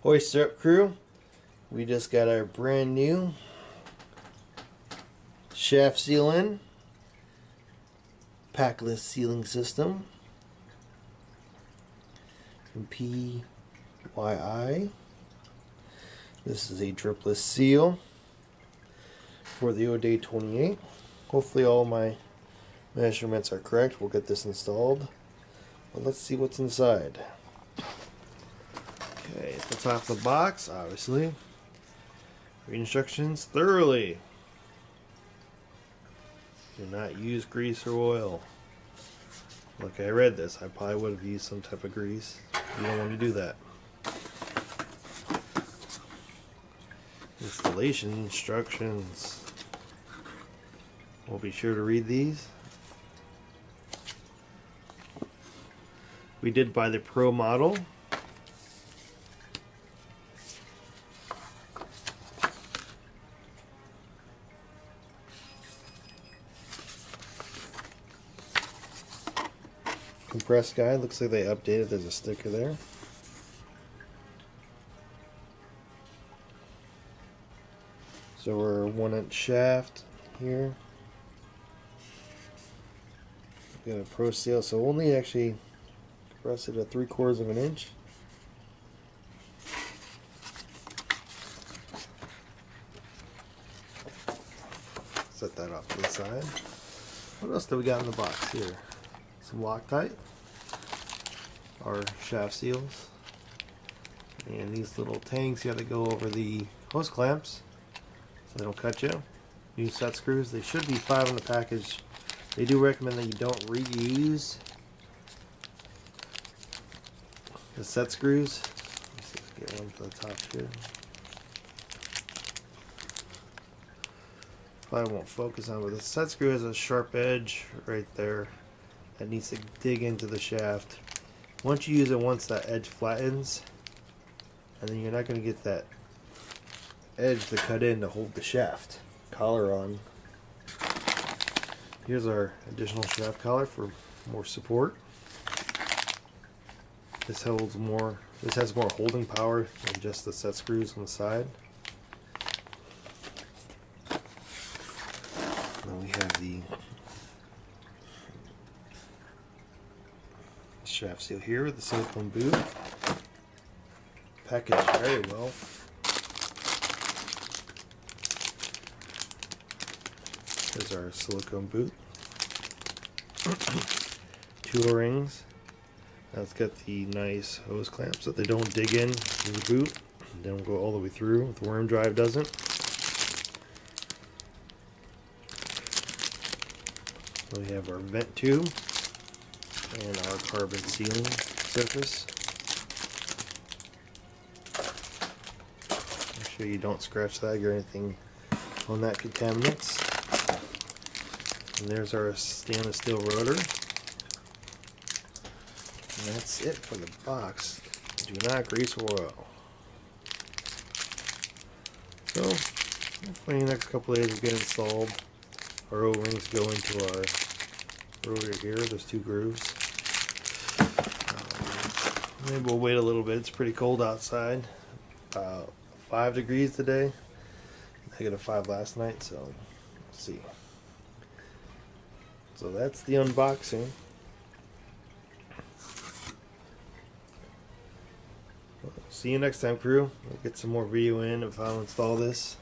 Oyster up, crew. We just got our brand new shaft seal in. Packless Sealing System from PYI. This is a dripless seal for the O'Day 28. Hopefully all my measurements are correct. We'll get this installed. But let's see what's inside. Okay, at the top of the box, obviously. Read instructions thoroughly. Do not use grease or oil. Look, I read this. I probably would have used some type of grease. You don't want to do that. Installation instructions. We'll be sure to read these. We did buy the Pro model. Compressed guide, looks like they updated. There's a sticker there. So we're a 1-inch shaft here. We got a Pro seal, so we'll need actually compress it to 3/4 of an inch. Set that off to the side. What else do we got in the box here? Some Loctite, our shaft seals, and these little tanks you have to go over the hose clamps so they don't cut you. New set screws. They should be 5 in the package. They do recommend that you don't reuse the set screws. Let's see if I get one for the top here. Probably won't focus on, but the set screw has a sharp edge right there that needs to dig into the shaft. Once you use it, once that edge flattens, and then you're not going to get that edge to cut in to hold the shaft collar on. Here's our additional shaft collar for more support. This holds more. This has more holding power than just the set screws on the side. Then we have the shaft seal here with the silicone boot. Packaged very well. Here's our silicone boot. 2 O-rings. Now it's got the nice hose clamps so they don't dig in to the boot. They don't go all the way through. The worm drive doesn't. So we have our vent tube and our carbon sealing surface. Make sure you don't scratch that or anything on that contaminants. And there's our stainless steel rotor. And that's it for the box. Do not grease or oil. So, hopefully in the next couple of days we'll get installed. Our O-rings go into our rotor here. There's 2 grooves. Maybe we'll wait a little bit. It's pretty cold outside. About 5 degrees today. -5 last night, so we'll see. So that's the unboxing. See you next time, crew. We'll get some more video in if I'll install this.